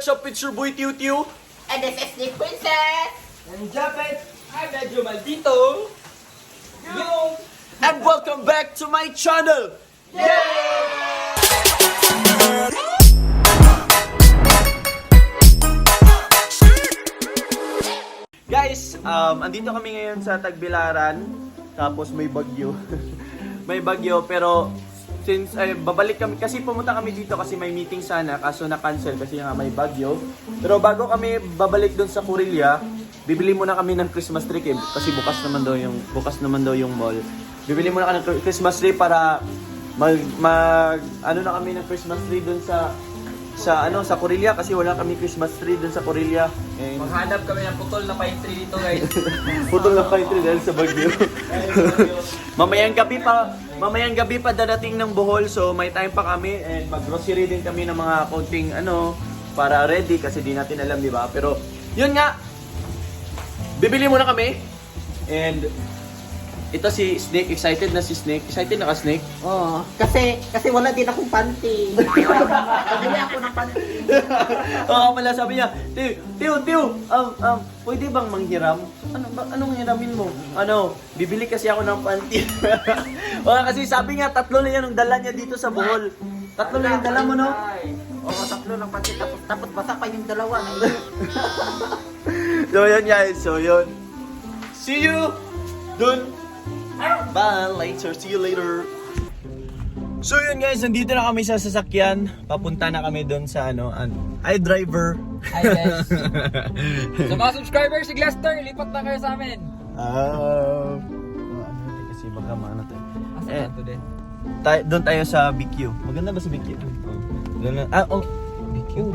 what's up? It's your boy Tiu Tiu. And this is the princess! And Japet, I'm medyo maldito. Yo! And welcome back to my channel. Guys, andito kami ngayon sa Tagbilaran. Tapos may bagyo. May bagyo pero since babalik kami kasi pumunta kami dito kasi may meeting sana kaso na-cancel kasi nga may bagyo. Pero bago kami babalik doon sa Corillia, bibili muna kami ng Christmas tree kasi bukas naman daw yung mall. Bibili muna kami ng Christmas tree para ano na kami ng Christmas tree doon sa Corillia kasi wala kami Christmas tree doon sa Corillia. Maghanap kami ng putol na pine tree dito, guys. Putol na pine tree dahil sa bagyo. Mamayang gabi pa dadating ng Bohol, so may time pa kami and mag-grocery din kami ng mga konting para ready kasi di natin alam, di ba? Pero yun nga, bibili muna kami and ito si Snake, excited na si Snake. Excited na ka, Snake? Oo, kasi wala din akong panty. Pabili ako ng panty. Oo pala, sabi niya, Tiyo, pwede bang manghiram? Anong hiramin mo? Bibili kasi ako ng panty. Kasi sabi niya, 3 na yan ang dala niya dito sa Bohol. 3 na yung dala mo, no? Oo, 3 ng panty. Tapos basa pa yung 2. So yun guys, see you dun. Bye, later, see you later. So yun guys, nandito na kami sa sasakyan. Papunta na kami dun sa iDriver. Hi guys. Sa mga subscribers si Glaster, lipat na kayo sa amin. Kasi baka maano tayo. Asa na today? Doon tayo sa BQ. Maganda ba sa BQ?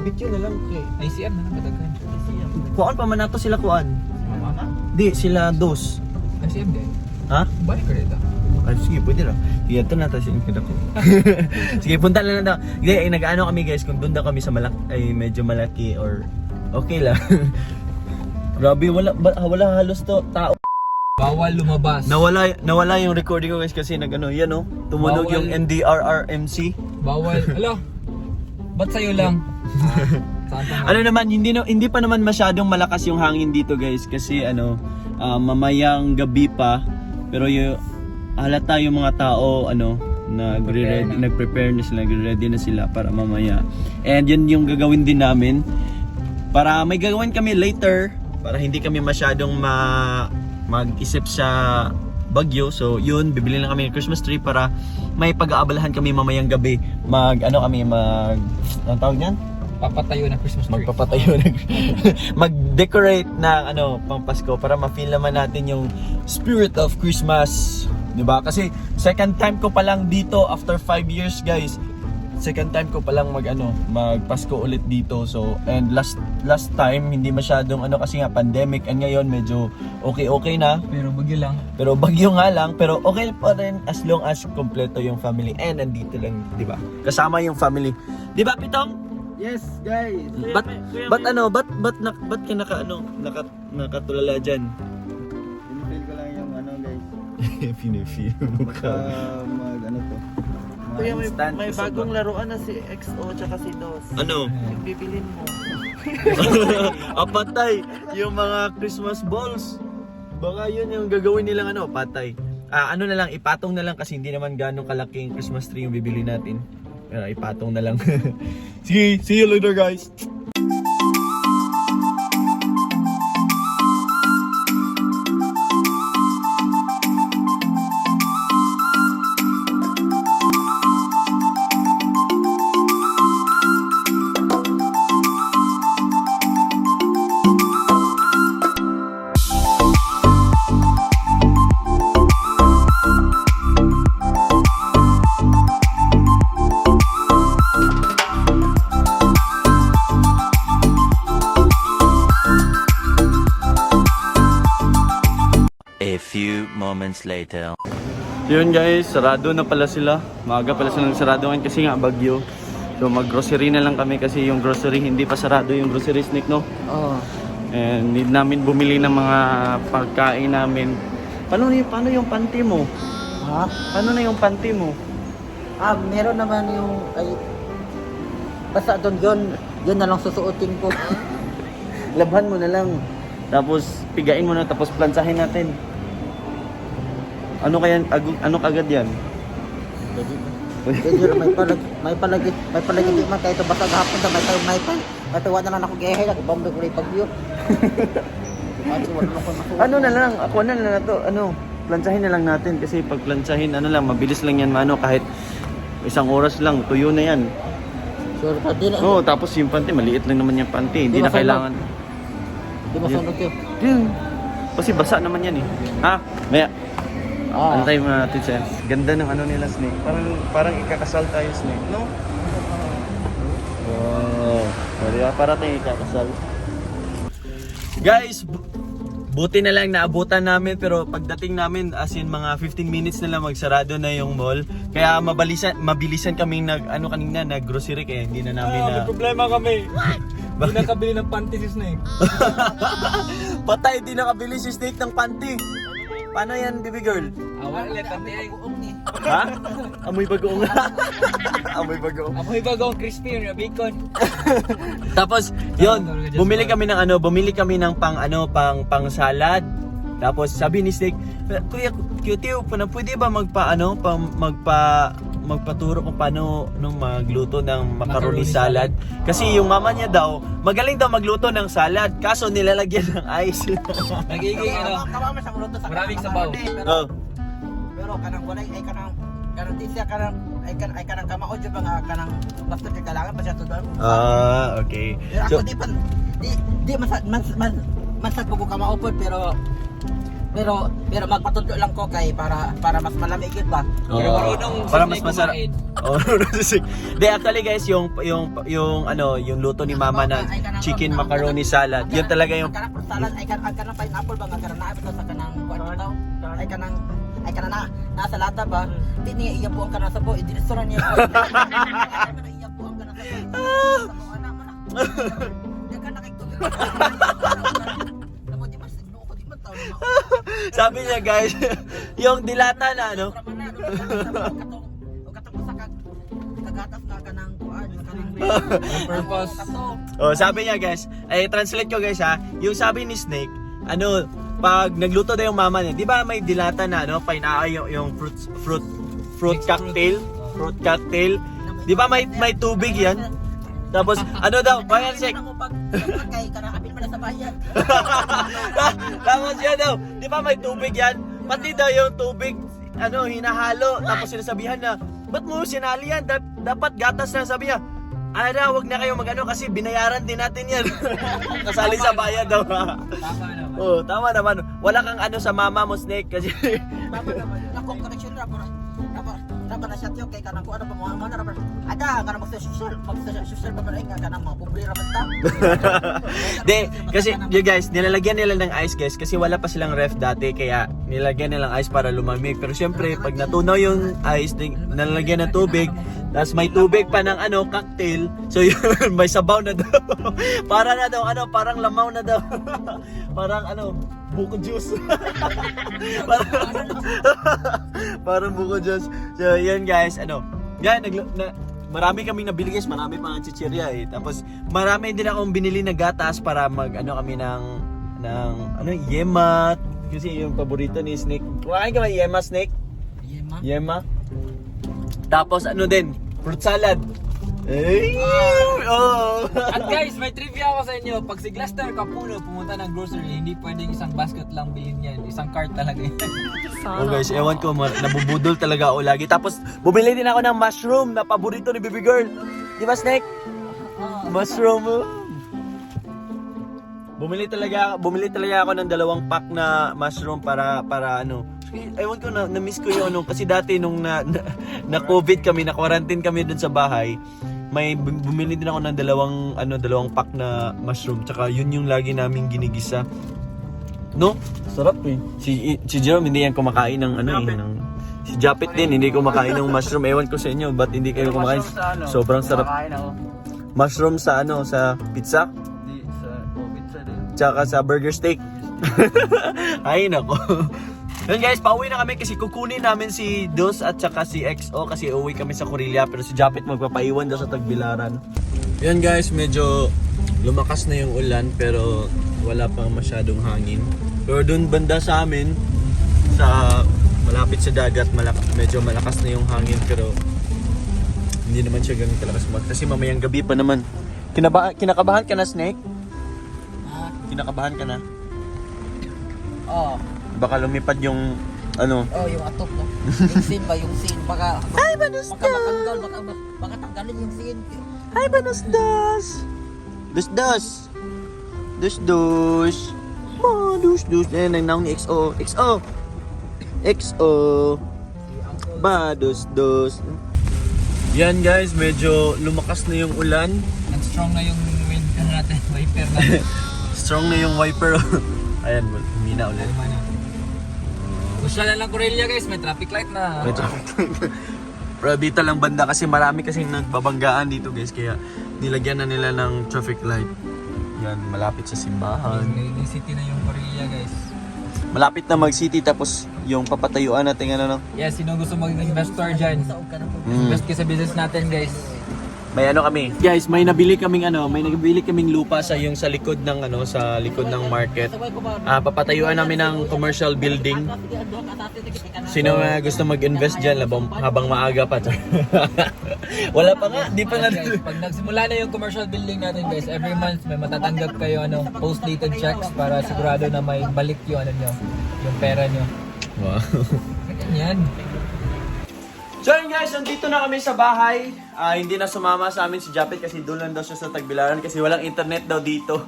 BQ na lang. Okay. ICM na nakadaghan. Kuan pa man nato sila kuan. Mama? Di, sila dos. ICM din. Ha? Balik ka dito. Ay, sige, pwede lang. Sige, ito na tayo sa ko. Sige, punta lang daw. Hindi, nag-ano kami guys, kung doon daw kami sa medyo malaki or okay lang. Grabe, wala halos to tao. Bawal lumabas. Nawala yung recording ko guys kasi yan tumunog Bawal. yung NDRRMC. Bawal. Alo. Ba't sa'yo lang? Saan pa nga? Naman, hindi pa naman masyadong malakas yung hangin dito guys kasi mamayang gabi pa. Pero halata yung mga tao nagprepare na sila, nagre-ready na sila para mamaya. And yun yung gagawin din namin. Para may gagawin kami later para hindi kami masyadong mag-isip sa bagyo. So yun, bibili lang kami ng Christmas tree para may pag-aabalahan kami mamayang gabi. Ang tawag niyan? Papatayo ng Christmas tree. Magpapatayo mag-decorate ng pang Pasko para ma-feel naman natin yung spirit of Christmas, 'di ba? Kasi second time ko pa lang dito after 5 years, guys. Second time ko pa lang mag-Pasko ulit dito. So, and last time hindi masyadong kasi nga pandemic, and ngayon medyo okay na. Pero Bagyo nga lang, pero okay pa rin as long as kompleto yung family and nandito lang, 'di ba? Kasama yung family. 'Di ba, Pitong? Yes, guys. Ba't ka nakatulala dyan? Pinifeel ko lang yung guys. Pinifeel mo ka. Kuya, May bagong laruan na si XO tsaka si DOS. Ano? Yung bibilin mo. Patay! Yung mga Christmas balls. Baka yun yung gagawin nilang patay. Na lang, ipatong na lang kasi hindi naman ganong kalaking Christmas tree yung bibili natin. Ipatong na lang. Sige, see you later guys. A few moments later. Yun guys, sarado na pala sila. Maaga pala silang sarado ngayon kasi nga bagyo. So mag-grocery na lang kami kasi yung grocery hindi pa sarado yung grocery Snake, no? Oo. And need namin bumili ng mga pagkain namin. Paano yung panty mo? Ha? Paano na yung panty mo? Meron naman yung basta doon yun. Yun na lang susuotin ko. Labhan mo na lang. Tapos pigain mo na, tapos plansahin natin. Ano kaya, ano kagad yan? Pwede may palagi di man kahit basag hapon na may tawa na lang ako gayahay lang ibambe ko rin pagyo. Ano na lang, ako na lang to, plansahin na lang natin kasi pag plansahin, mabilis lang yan, kahit isang oras lang, tuyo na yan. Sure ka din. Oo, tapos yung panty, maliit lang naman yung panty, hindi Di na masunog. kailangan. Di ba sunog yun? Yun. Kasi basa naman yan eh. Ha? Maya, Ah. antay mo natin siya. Ganda ng nila, Snake. Parang ikakasal tayo, Snake, no? Wow. O, diba? Para tayong ikakasal. Guys, buti na lang naabutan namin, pero pagdating namin, as in mga 15 minutes na lang magsarado na yung mall. Kaya mabilisan kaming kanina, nag-grocery, kaya hindi na namin May problema kami. Hindi nakabili ng panty si Snake. Patay, hindi nakabili si Snake ng panty. Paano yan, baby girl? Awal le panty ay. Ha? Amoy bagoong. Amoy bagoong. Amoy bagong crispy yung bacon. Tapos, yun, bumili kami ng pang salad. Tapos sabi ni Snake, Kuya Cutie, pwede ba magpaturo kung paano magluto ng macaroni salad? Kasi yung mama niya daw, magaling daw magluto ng salad, kaso nilalagyan ng ice. Nagiging maraming sabaw. Oh. Pero kanang walay ay kanang di siya kanang kamao jud ba nga kanang basta kailangan pa siya tudon. Okay. Pero So, ako di masad ko kamao pod pero magpatudlo lang ko kay para mas malamig yun ba. Pero marunong para si mas Snake masarap. kumain. Oh, de actually guys, yung luto ni mama na chicken macaroni salad. Yun talaga yung kanang salad ay kanang pineapple ba nga kanang naa bitaw sa kanang kuan bitaw. Ay kanang na salada ba. Di niya iya po ang kanang sabo, di restaurant niya. Ay man iya po ang kanang sabo. Sa ana man. Di ka nakikita. Namo di mas ko di man taw. sabi niya guys, yung dilata na Kagatas na kanang kuan kanang Purpose. Oh, sabi niya guys, ay translate ko guys ha. Yung sabi ni Snake, pag nagluto daw yung mama niya, di ba may dilata na yung fruit cocktail, Di ba may tubig yan? Tapos daw, bayan Sek. kay kanang apil man sa bayan. Tapos yan daw, di ba may tubig yan? Pati daw yung tubig, hinahalo. Tapos sinasabihan na, ba't mo sinali yan? Dapat gatas na, sabi niya. Wag na kayo kasi binayaran din natin yan. Kasali sa bayan daw. Tama naman. Oh, tama naman. Wala kang sa mama mo, Snake, kasi Tama naman. Ako correction ra na siya tiyo kay kanang kuan pa mo man ra. Ada kanang social pa man ay kanang mga pobre ra man ta. kasi you guys, nilalagyan nila ng ice guys kasi wala pa silang ref dati kaya nilagyan nilang ice para lumamig. Pero syempre, pag natunaw yung ice, nilalagyan ng tubig, tapos may tubig pa ng cocktail. So yun, may sabaw na daw. Para na daw parang lamaw na daw. Parang buko juice. parang buko juice. So yun guys, marami kaming nabili guys, marami pang chichirya eh. Tapos marami din akong binili na gatas para kami ng yema. Kasi yung paborito ni Snake. Kumain ka ba yema, Snake? Yema? Tapos din, fruit salad. Oh. At guys, may trivia ako sa inyo. Pag si Glaster Capuno pumunta ng grocery, hindi pwedeng isang basket lang bilhin yan. Isang cart talaga yan. Oh guys, ewan ko, nabubudol talaga ako lagi. Tapos, bumili din ako ng mushroom na paborito ni baby girl. Di ba, Snake? Mushroom. Bumili talaga ako ng 2 pack na mushroom para ewan ko na-miss ko yung kasi dati nung na COVID kami, na quarantine kami dun sa bahay, may bumili din ako ng 2 pack na mushroom, tsaka yun yung lagi naming ginigisa. No? Sarap eh. Si Jerome hindi yan kumakain ng si Japit din hindi kumakain ng mushroom. Ewan ko sa inyo, ba't hindi kayo kumakain? Sobrang sarap. Mushroom sa sa pizza? Di sa pizza din. Tsaka sa burger steak. Ay nako. Yun guys, pauwi na kami kasi kukunin namin si Dos at saka si XO kasi uwi kami sa Corillo, pero si Japit magpapaiwan daw sa Tagbilaran. Yan guys, medyo lumakas na yung ulan pero wala pang masyadong hangin. Pero dun banda sa amin, sa malapit sa dagat, medyo malakas na yung hangin pero hindi naman siya ganun kalakas kasi mamayang gabi pa naman. Kinakabahan ka na, Snake? Kinakabahan ka na? Oh. Baka lumipad yung ano? Oh, yung atok no. Yung scene ba, yung scene baka matanggal, baka tanggalin yung scene. Hi, buenos dos! Dus! Dus! Ma, dus! Eh, nang ni XO. Ba, dus! Yan guys, medyo lumakas na yung ulan. Nag-strong na yung wind natin, wiper natin. Strong na yung wiper. Ayan, humina ulit. Social na lang Corelia guys, may traffic light na. Pero dito lang banda kasi marami kasing nagbabanggaan dito guys. Kaya nilagyan na nila ng traffic light. Yan, malapit sa simbahan. Naging city na yung Corelia guys. Malapit na mag-city tapos yung papatayuan natin ano no. Yes, sino gusto maging investor dyan? Invest kayo sa business natin guys. May ano kami. Guys, may nabili kaming lupa sa yung sa likod ng sa likod ng market. Papatayuan namin ng commercial building. Sino gusto mag-invest diyan habang maaga pa. Wala pa nga, di pa nga. Guys, pag nagsimula na yung commercial building natin guys, every month may matatanggap kayo post-dated checks para sigurado na may balik yung yung pera nyo. Wow. Yan. So yun guys, nandito na kami sa bahay. Hindi na sumama sa amin si Japet kasi doon lang daw siya sa Tagbilaran kasi walang internet daw dito.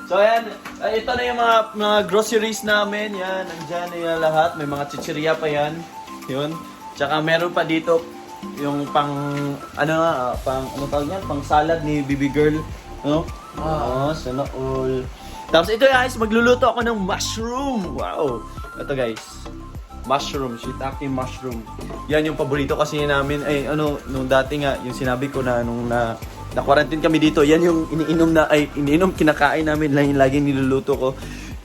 So ayan, ito na yung mga groceries namin. Yan, andyan na yan lahat. May mga chichirya pa yan. Yun. Tsaka meron pa dito yung pang pang salad ni Baby Girl. No? Sana all. Tapos ito guys, magluluto ako ng mushroom. Wow. Ito guys. Mushroom, shiitake mushroom. Yan yung paborito kasi namin. Nung dati nga, yung sinabi ko na nung na-quarantine kami dito, yan yung kinakain namin, laging niluluto ko.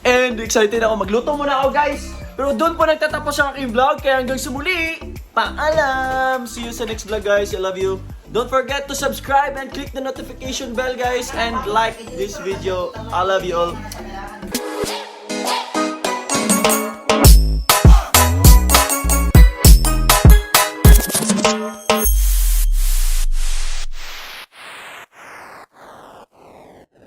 And excited ako. Magluto muna ako guys. Pero doon po nagtatapos ang aking vlog. Kaya hanggang sa muli, paalam! See you sa next vlog guys. I love you. Don't forget to subscribe and click the notification bell guys. And like this video. I love you all.